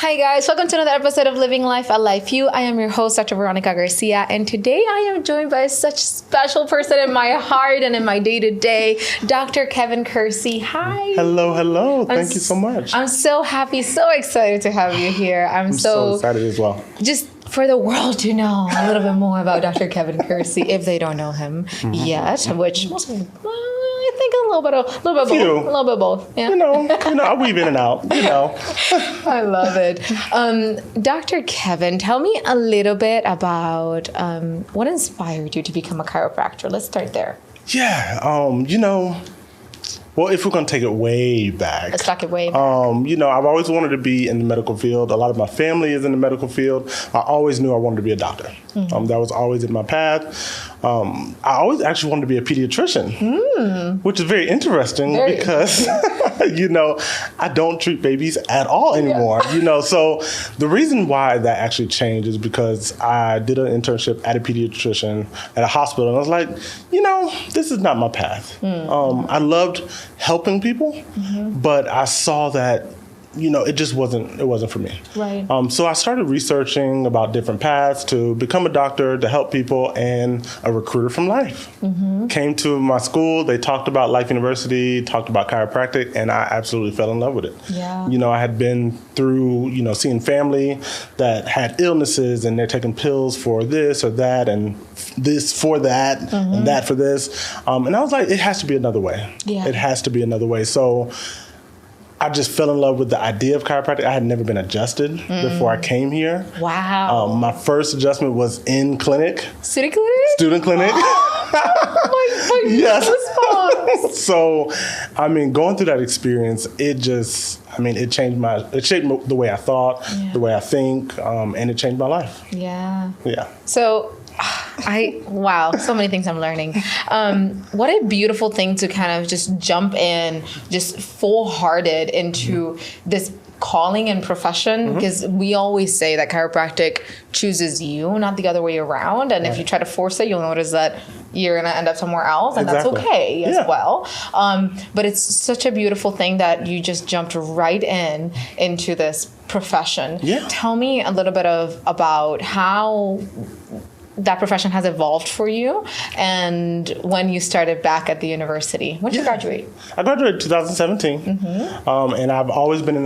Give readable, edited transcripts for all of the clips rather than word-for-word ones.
Hi guys, welcome to another episode of Living Life a Life You. I am your host, Dr. Veronica Garcia, and today I am joined by such a special person in my heart and in my day-to-day, Dr. Kevin Kersee. Hi. Hello. Thank you so much. I'm so happy, so excited to have you here. I'm so excited as well. Just for the world to know a little bit more about Dr. Kevin Kersee, if they don't know him yet, which most of them, I think a little bit both. Yeah. You know, I weave in and out, I love it. Dr. Kevin, tell me a little bit about what inspired you to become a chiropractor. Let's start there. Yeah, well, if we're going to take it way back. Let's talk it way back. I've always wanted to be in the medical field. A lot of my family is in the medical field. I always knew I wanted to be a doctor. That was always in my path. I always actually wanted to be a pediatrician, which is very interesting because, I don't treat babies at all anymore. So the reason why that actually changed is because I did an internship at a pediatrician at a hospital. And I was like, this is not my path. I loved helping people, but I saw that it wasn't for me. Right. So I started researching about different paths to become a doctor, to help people, and a recruiter from Life. Came to my school, they talked about Life University, talked about chiropractic, and I absolutely fell in love with it. Yeah. I had been through, seeing family that had illnesses and they're taking pills for this or that and this for that and that for this. And I was like, it has to be another way. Yeah. It has to be another way. So I just fell in love with the idea of chiropractic. I had never been adjusted before I came here. Wow. My first adjustment was in clinic. Student clinic? Student clinic. My yes. response. So, going through that experience, it shaped the way I thought, the way I think, and it changed my life. Yeah. Yeah. So, wow, so many things I'm learning. What a beautiful thing to kind of just jump in, just full-hearted into this calling and profession, because we always say that chiropractic chooses you, not the other way around. And if you try to force it, you'll notice that you're going to end up somewhere else, and that's okay as well. But it's such a beautiful thing that you just jumped right into this profession. Yeah. Tell me a little bit about how that profession has evolved for you, and when you started back at the university. When did you graduate? I graduated in 2017, and I've always been in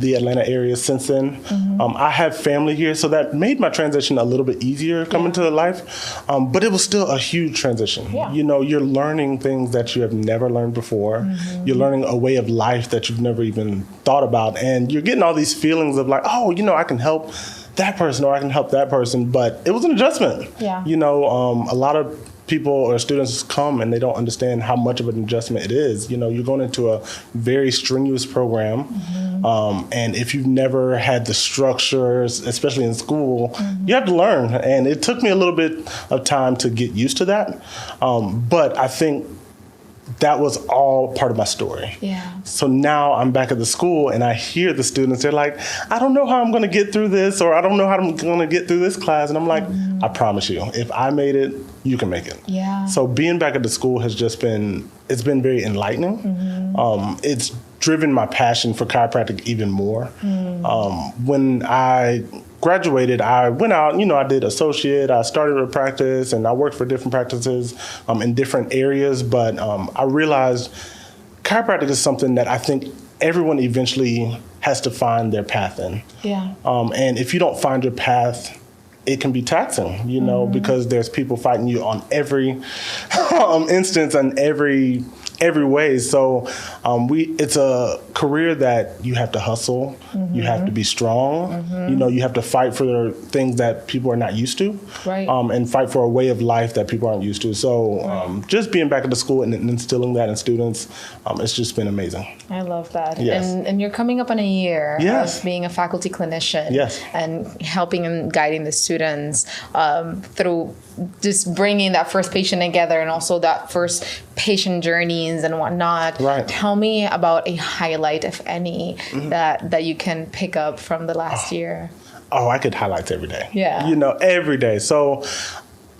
the Atlanta area since then. I have family here, so that made my transition a little bit easier coming to life, but it was still a huge transition. Yeah. You're learning things that you have never learned before. You're learning a way of life that you've never even thought about, and you're getting all these feelings of like, I can help that person or I can help that person, but it was an adjustment. Yeah. A lot of people or students come and they don't understand how much of an adjustment it is. You're going into a very strenuous program, and if you've never had the structures, especially in school, you have to learn. And it took me a little bit of time to get used to that, but I think that was all part of my story. Yeah. So now I'm back at the school and I hear the students, they're like, I don't know how I'm going to get through this, or I don't know how I'm going to get through this class. And I'm like, I promise you, if I made it, you can make it. Yeah. So being back at the school has it's been very enlightening. It's driven my passion for chiropractic even more. When I graduated, I went out, I did associate, I started a practice, and I worked for different practices in different areas, but I realized chiropractic is something that I think everyone eventually has to find their path in. Yeah. And if you don't find your path, it can be taxing, because there's people fighting you on every instance and every way. So it's a career that you have to hustle. You have to be strong. You have to fight for the things that people are not used to. Right. And fight for a way of life that people aren't used to. So just being back at the school and instilling that in students, it's just been amazing. I love that. Yes. And you're coming up on a year Yes. of being a faculty clinician. Yes. And helping and guiding the students through just bringing that first patient together, and also that first patient journeys and whatnot. Right. Tell me about a highlight, if any, that you can pick up from the last year. I get highlights every day. Yeah. Every day. So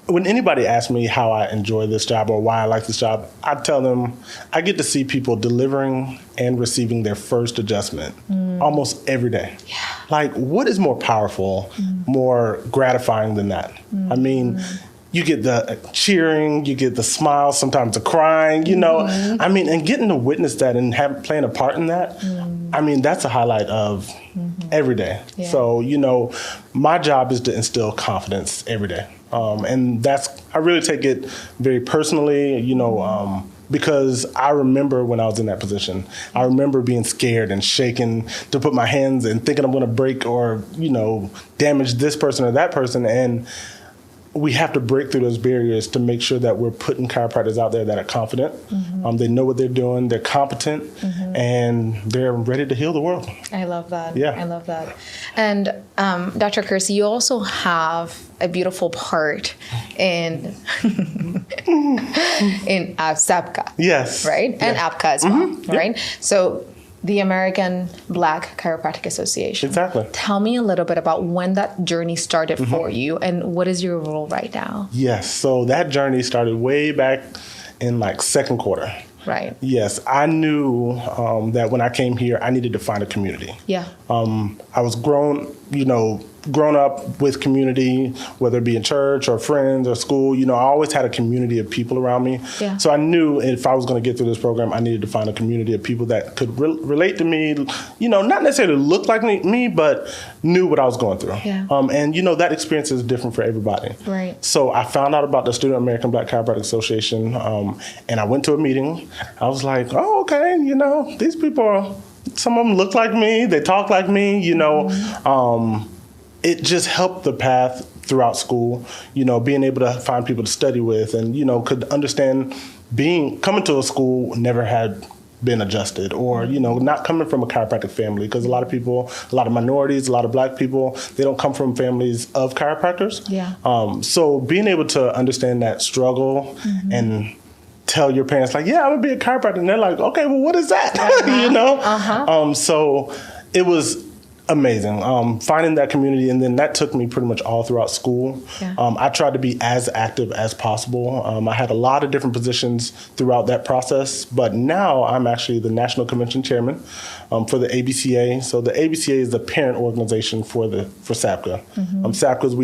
when anybody asks me how I enjoy this job or why I like this job, I tell them I get to see people delivering and receiving their first adjustment almost every day. Yeah. Like, what is more powerful, more gratifying than that? I mean, you get the cheering, you get the smiles, sometimes the crying, you know. I mean, and getting to witness that and playing a part in that, I mean, that's a highlight of every day. Yeah. So, you know, my job is to instill confidence every day. And I really take it very personally, you know, because I remember when I was in that position, I remember being scared and shaken to put my hands and thinking I'm going to break or, you know, damage this person or that person. And we have to break through those barriers to make sure that we're putting chiropractors out there that are confident. They know what they're doing, they're competent, and they're ready to heal the world. I love that. Yeah. I love that. And Dr. Kersee, you also have a beautiful part in ABCA. Yes. Right? And ABCA as well, right? So the American Black Chiropractic Association. Exactly. Tell me a little bit about when that journey started for you and what is your role right now? Yes. So that journey started way back in like second quarter. Right. Yes. I knew that when I came here, I needed to find a community. Yeah. I was grown up with community, whether it be in church or friends or school. You know, I always had a community of people around me. Yeah. So I knew if I was going to get through this program, I needed to find a community of people that could relate to me, you know, not necessarily look like me, but knew what I was going through. Yeah. And, you know, that experience is different for everybody. Right. So I found out about the Student American Black Chiropractic Association, and I went to a meeting. I was like, oh, okay, you know, these people, some of them look like me, they talk like me, you know. It just helped the path throughout school, you know, being able to find people to study with and, you know, could understand coming to a school never had been adjusted or, you know, not coming from a chiropractic family because a lot of minorities, a lot of Black people, they don't come from families of chiropractors. Yeah. So being able to understand that struggle and tell your parents like, yeah, I'm gonna be a chiropractor. And they're like, okay, well, what is that? You know? So it was amazing. Finding that community, and then that took me pretty much all throughout school. Yeah. I tried to be as active as possible. I had a lot of different positions throughout that process, but now I'm actually the National Convention Chairman for the ABCA. So the ABCA is the parent organization for SABCA. SABCAs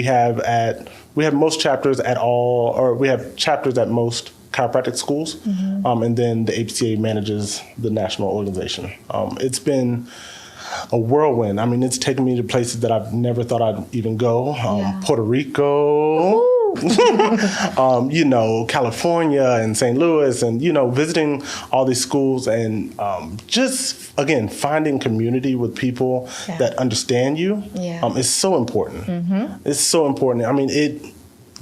we have most chapters we have chapters at most chiropractic schools, and then the ABCA manages the national organization. It's been a whirlwind. I mean, it's taken me to places that I've never thought I'd even go. Puerto Rico, you know, California and St. Louis, and, you know, visiting all these schools and just, again, finding community with people that understand you is so important. It's so important. I mean, it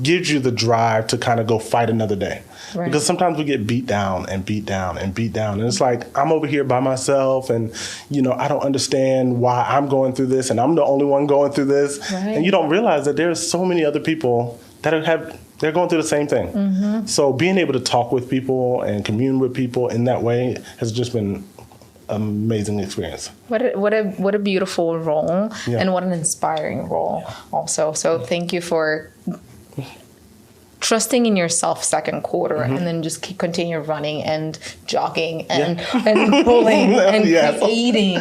gives you the drive to kind of go fight another day. Right. Because sometimes we get beat down and beat down and beat down. And it's like, I'm over here by myself and, you know, I don't understand why I'm going through this and I'm the only one going through this. Right. And you don't realize that there's so many other people that they're going through the same thing. So being able to talk with people and commune with people in that way has just been an amazing experience. What a beautiful role and what an inspiring role also. So thank you for trusting in yourself second quarter and then just continue running and jogging and pulling and creating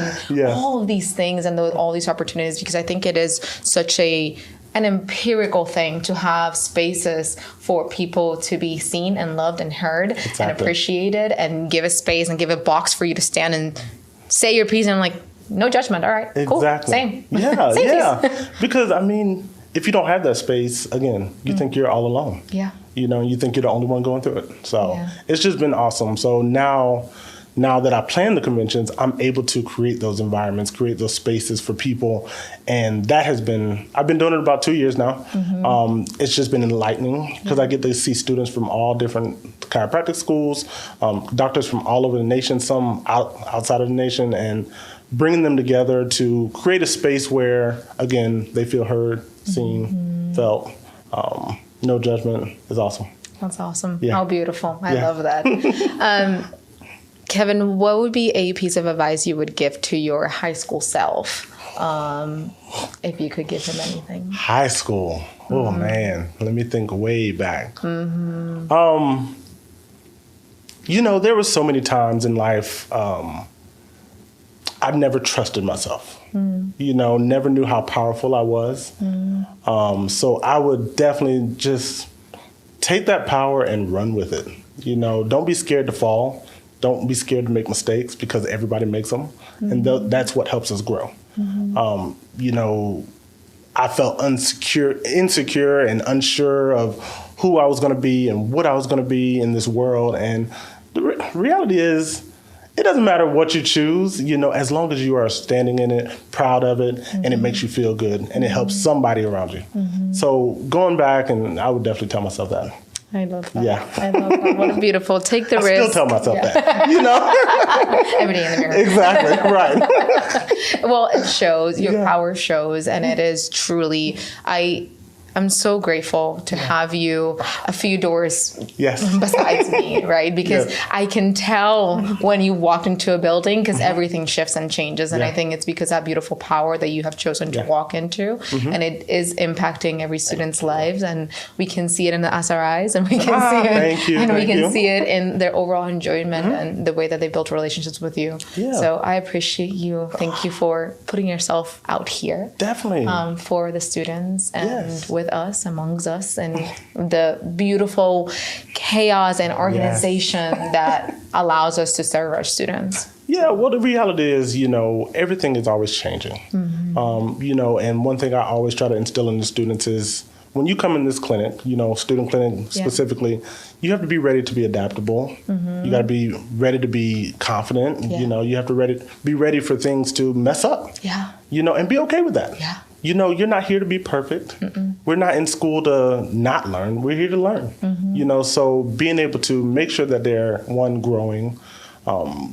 all of these things and all these opportunities, because I think it is such an empirical thing to have spaces for people to be seen and loved and heard and appreciated, and give a space and give a box for you to stand and say your piece and like, no judgment. All right, cool, same. Yeah, same because I mean, if you don't have that space, again, you think you're all alone. Yeah. You know, you think you're the only one going through it. So it's just been awesome. So now that I plan the conventions, I'm able to create those environments, create those spaces for people. And that I've been doing it about 2 years now. It's just been enlightening because I get to see students from all different chiropractic schools, doctors from all over the nation, some outside of the nation, and bringing them together to create a space where, again, they feel heard, seen, felt. No judgment is awesome. That's awesome. Yeah. How beautiful. I love that. Kevin, what would be a piece of advice you would give to your high school self, if you could give him anything? High school. Oh, man. Let me think way back. You know, there were so many times in life I've never trusted myself. You know, never knew how powerful I was. So I would definitely just take that power and run with it. You know, don't be scared to fall. Don't be scared to make mistakes, because everybody makes them. And that's what helps us grow. You know, I felt insecure and unsure of who I was going to be and what I was going to be in this world. And the reality is, it doesn't matter what you choose, you know, as long as you are standing in it, proud of it, and it makes you feel good, and it helps somebody around you. So going back, and I would definitely tell myself that. I love that. Yeah. I love that. What a beautiful. Take the risk. I still tell myself that, you know? Every day in the mirror. Exactly, right. Well, it shows. Your power shows, and it is truly, I'm so grateful to have you a few doors besides me, right? Because I can tell when you walked into a building, because everything shifts and changes. And I think it's because that beautiful power that you have chosen to walk into, and it is impacting every student's lives. And we can see it in the SRIs, and we can see it, we can see it in their overall enjoyment and the way that they built relationships with you. So I appreciate you. Thank you for putting yourself out here. Definitely. For the students and with us, amongst us, and the beautiful chaos and organization that allows us to serve our students. Yeah, well, the reality is, you know, everything is always changing. You know, and one thing I always try to instill in the students is, when you come in this clinic, you know, student clinic specifically, you have to be ready to be adaptable. You got to be ready to be confident. You know, you have to be ready for things to mess up. You know, and be okay with that. You know, you're not here to be perfect. We're not in school to not learn. We're here to learn. You know, so being able to make sure that they're, one, growing,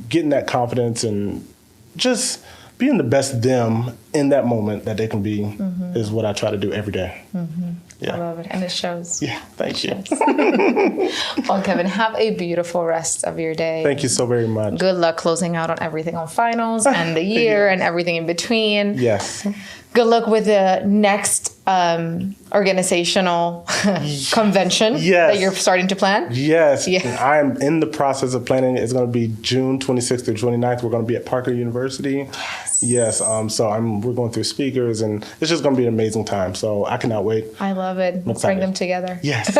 getting that confidence, and just being the best them in that moment that they can be is what I try to do every day. I love it. And it shows. Yeah, thank you. Well, Kevin, have a beautiful rest of your day. Thank you so very much. Good luck closing out on everything on finals and the year and everything in between. Yes. Good luck with the next organizational convention that you're starting to plan. Yes. I am in the process of planning. It's going to be June 26th through 29th. We're going to be at Parker University. Yes. So we're going through speakers, and it's just going to be an amazing time. So I cannot wait. I love it. Let's bring them together. Yes.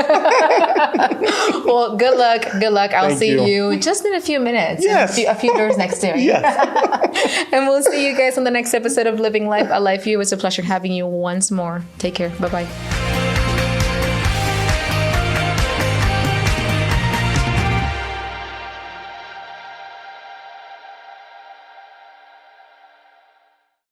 Well, good luck. Good luck. I'll see you just in a few minutes. Yes. A few doors next to me. Yes. And we'll see you guys on the next episode of Living Life, A Life View. It's a pleasure having you once more. Take care. Bye-bye.